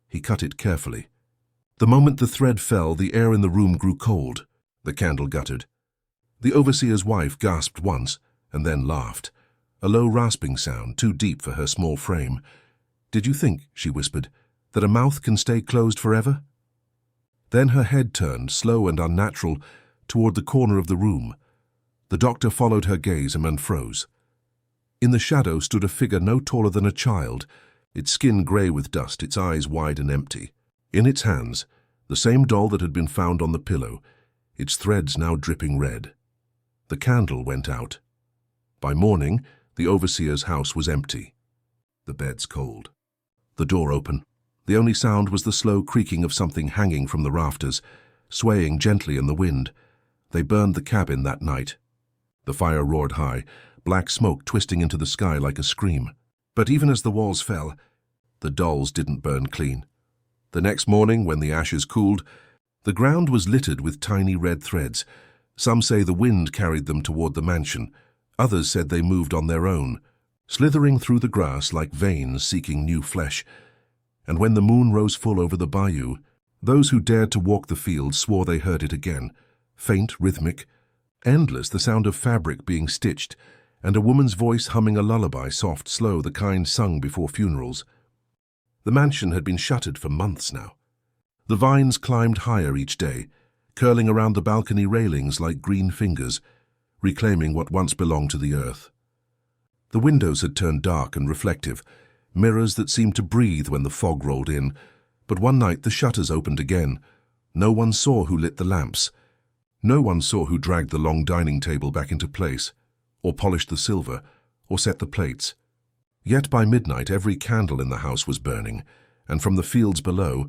He cut it carefully. The moment the thread fell, the air in the room grew cold. The candle guttered. The overseer's wife gasped once, and then laughed, a low rasping sound too deep for her small frame. "Did you think," she whispered, "that a mouth can stay closed forever?" Then her head turned, slow and unnatural, toward the corner of the room. The doctor followed her gaze and froze. In the shadow stood a figure no taller than a child, its skin grey with dust, its eyes wide and empty. In its hands, the same doll that had been found on the pillow, its threads now dripping red. The candle went out. By morning, the overseer's house was empty. The beds cold. The door open. The only sound was the slow creaking of something hanging from the rafters, swaying gently in the wind. They burned the cabin that night. The fire roared high, black smoke twisting into the sky like a scream. But even as the walls fell, the dolls didn't burn clean. The next morning, when the ashes cooled, the ground was littered with tiny red threads. Some say the wind carried them toward the mansion. Others said they moved on their own, slithering through the grass like veins seeking new flesh. And when the moon rose full over the bayou, those who dared to walk the fields swore they heard it again, faint, rhythmic, endless, the sound of fabric being stitched, and a woman's voice humming a lullaby, soft, slow, the kind sung before funerals. The mansion had been shuttered for months now. The vines climbed higher each day, curling around the balcony railings like green fingers, reclaiming what once belonged to the earth. The windows had turned dark and reflective, mirrors that seemed to breathe when the fog rolled in, but one night the shutters opened again. No one saw who lit the lamps. No one saw who dragged the long dining table back into place, or polished the silver, or set the plates. Yet by midnight every candle in the house was burning, and from the fields below,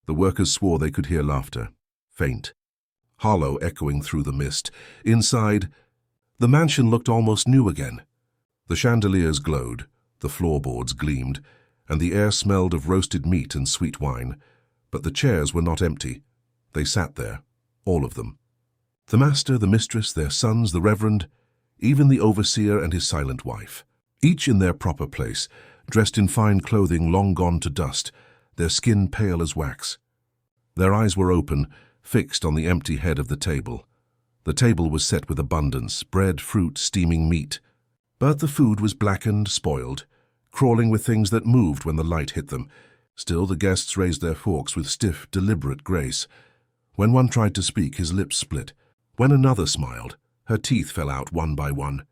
the workers swore they could hear laughter, faint, hollow echoing through the mist. Inside, the mansion looked almost new again. The chandeliers glowed, the floorboards gleamed, and the air smelled of roasted meat and sweet wine. But the chairs were not empty. They sat there, all of them. The master, the mistress, their sons, the reverend, even the overseer and his silent wife. Each in their proper place, dressed in fine clothing long gone to dust, their skin pale as wax. Their eyes were open, fixed on the empty head of the table. The table was set with abundance, bread, fruit, steaming meat. But the food was blackened, spoiled, crawling with things that moved when the light hit them. Still the guests raised their forks with stiff, deliberate grace. When one tried to speak, his lips split. When another smiled, her teeth fell out one by one,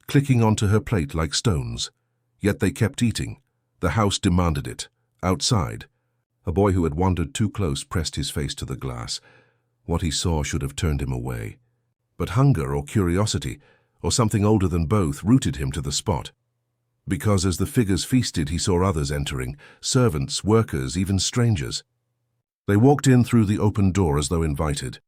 clicking onto her plate like stones. Yet they kept eating. The house demanded it. Outside, a boy who had wandered too close pressed his face to the glass. What he saw should have turned him away. But hunger or curiosity, or something older than both, rooted him to the spot. Because as the figures feasted, he saw others entering, servants, workers, even strangers. They walked in through the open door as though invited.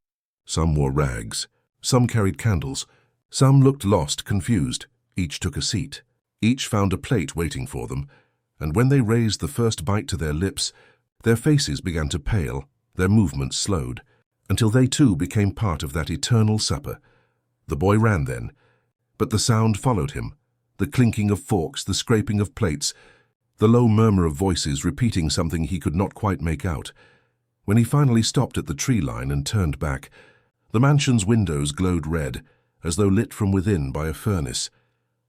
Some wore rags, some carried candles, some looked lost, confused. Each took a seat. Each found a plate waiting for them, and when they raised the first bite to their lips, their faces began to pale, their movements slowed. until they too became part of that eternal supper. The boy ran then, but the sound followed him, the clinking of forks, the scraping of plates, the low murmur of voices repeating something he could not quite make out. When he finally stopped at the tree line and turned back, the mansion's windows glowed red, as though lit from within by a furnace,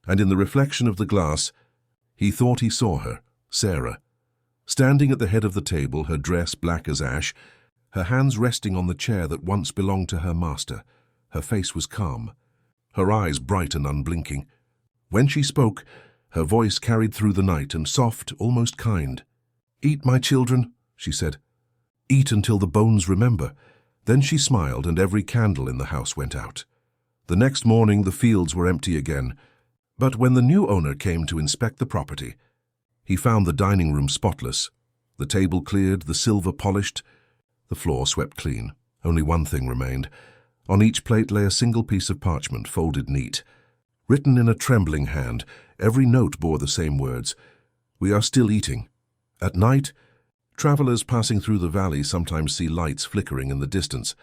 and in the reflection of the glass, he thought he saw her, Sarah, standing at the head of the table, her dress black as ash, her hands resting on the chair that once belonged to her master. Her face was calm, her eyes bright and unblinking. When she spoke, her voice carried through the night and soft, almost kind. "Eat, my children," she said. "Eat until the bones remember." Then she smiled, and every candle in the house went out. The next morning the fields were empty again, but when the new owner came to inspect the property, he found the dining room spotless, the table cleared, the silver polished, the floor swept clean. Only one thing remained. On each plate lay a single piece of parchment, folded neat. Written in a trembling hand, every note bore the same words: "We are still eating." At night, travelers passing through the valley sometimes see lights flickering in the distance,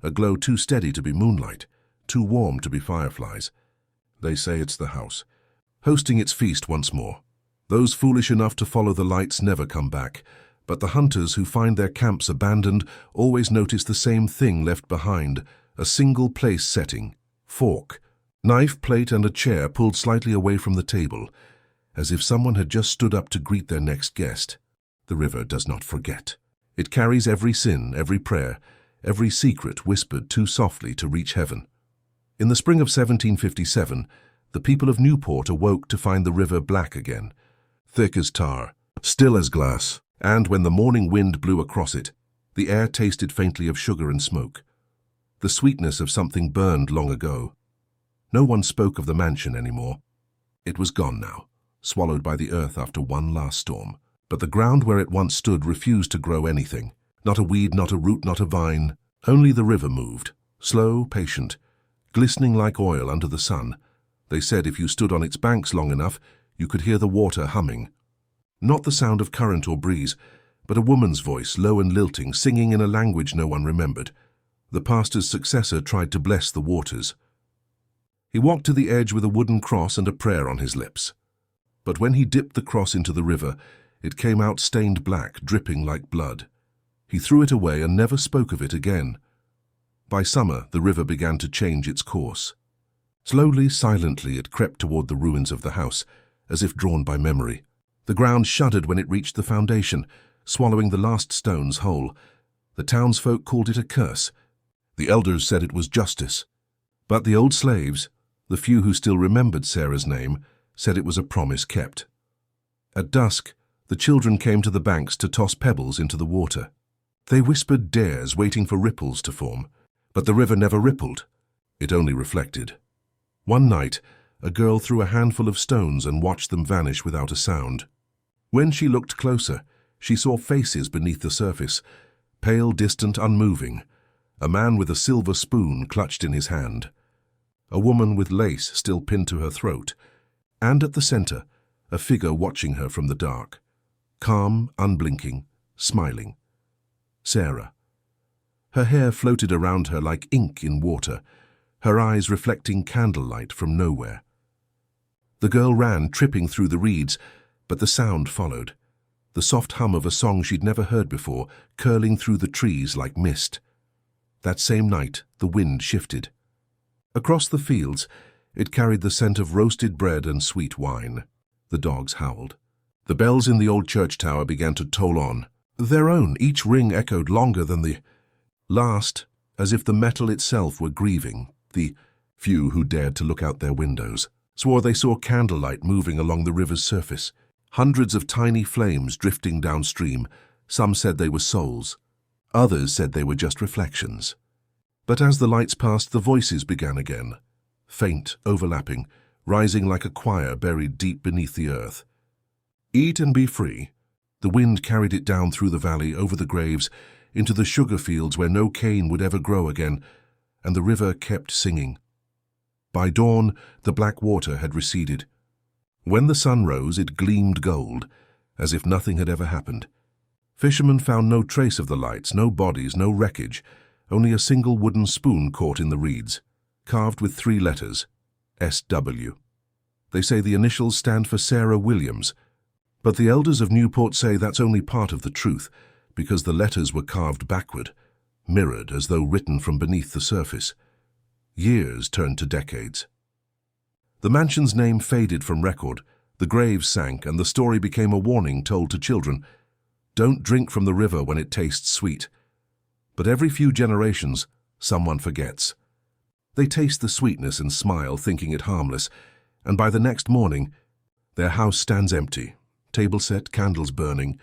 a glow too steady to be moonlight, too warm to be fireflies. They say it's the house, hosting its feast once more. Those foolish enough to follow the lights never come back, but the hunters who find their camps abandoned always notice the same thing left behind: a single place setting, fork, knife, plate, and a chair pulled slightly away from the table, as if someone had just stood up to greet their next guest. The river does not forget. It carries every sin, every prayer, every secret whispered too softly to reach heaven. In the spring of 1757, the people of Newport awoke to find the river black again, thick as tar, still as glass, and when the morning wind blew across it, the air tasted faintly of sugar and smoke, the sweetness of something burned long ago. No one spoke of the mansion anymore. It was gone now, swallowed by the earth after one last storm. But the ground where it once stood refused to grow anything. Not a weed, not a root, not a vine. Only the river moved, slow, patient, glistening like oil under the sun. They said if you stood on its banks long enough, you could hear the water humming. Not the sound of current or breeze, but a woman's voice, low and lilting, singing in a language no one remembered. The pastor's successor tried to bless the waters. He walked to the edge with a wooden cross and a prayer on his lips. But when he dipped the cross into the river, it came out stained black, dripping like blood. He threw it away and never spoke of it again. By summer, the river began to change its course. Slowly, silently, it crept toward the ruins of the house, as if drawn by memory. The ground shuddered when it reached the foundation, swallowing the last stones whole. The townsfolk called it a curse. The elders said it was justice. But the old slaves, the few who still remembered Sarah's name, said it was a promise kept. At dusk, the children came to the banks to toss pebbles into the water. They whispered dares, waiting for ripples to form. But the river never rippled. It only reflected. One night, a girl threw a handful of stones and watched them vanish without a sound. When she looked closer, she saw faces beneath the surface, pale, distant, unmoving. A man with a silver spoon clutched in his hand. A woman with lace still pinned to her throat. And at the center, a figure watching her from the dark. Calm, unblinking, smiling. Sarah. Her hair floated around her like ink in water, her eyes reflecting candlelight from nowhere. The girl ran, tripping through the reeds, but the sound followed. The soft hum of a song she'd never heard before, curling through the trees like mist. That same night, the wind shifted. Across the fields, it carried the scent of roasted bread and sweet wine. The dogs howled. The bells in the old church tower began to toll on. Their own, each ring echoed longer than the last, as if the metal itself were grieving. The few who dared to look out their windows swore they saw candlelight moving along the river's surface, hundreds of tiny flames drifting downstream. Some said they were souls. Others said they were just reflections. But as the lights passed, the voices began again, faint, overlapping, rising like a choir buried deep beneath the earth. Eat and be free. The wind carried it down through the valley, over the graves, into the sugar fields where no cane would ever grow again, and the river kept singing. By dawn, the black water had receded. When the sun rose, it gleamed gold, as if nothing had ever happened. Fishermen found no trace of the lights, no bodies, no wreckage, only a single wooden spoon caught in the reeds, carved with 3 letters, SW. They say the initials stand for Sarah Williams, but the elders of Newport say that's only part of the truth, because the letters were carved backward, mirrored as though written from beneath the surface. Years turned to decades. The mansion's name faded from record, the graves sank, and the story became a warning told to children. Don't drink from the river when it tastes sweet. But every few generations, someone forgets. They taste the sweetness and smile, thinking it harmless, and by the next morning, their house stands empty, table set, candles burning,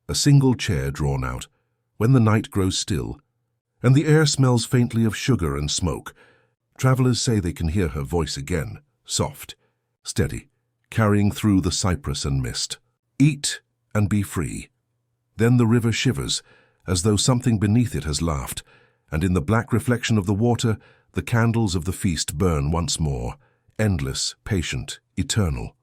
a single chair drawn out, when the night grows still, and the air smells faintly of sugar and smoke. Travelers say they can hear her voice again, soft, steady, carrying through the cypress and mist. Eat and be free. Then the river shivers, as though something beneath it has laughed, and in the black reflection of the water, the candles of the feast burn once more, endless, patient, eternal.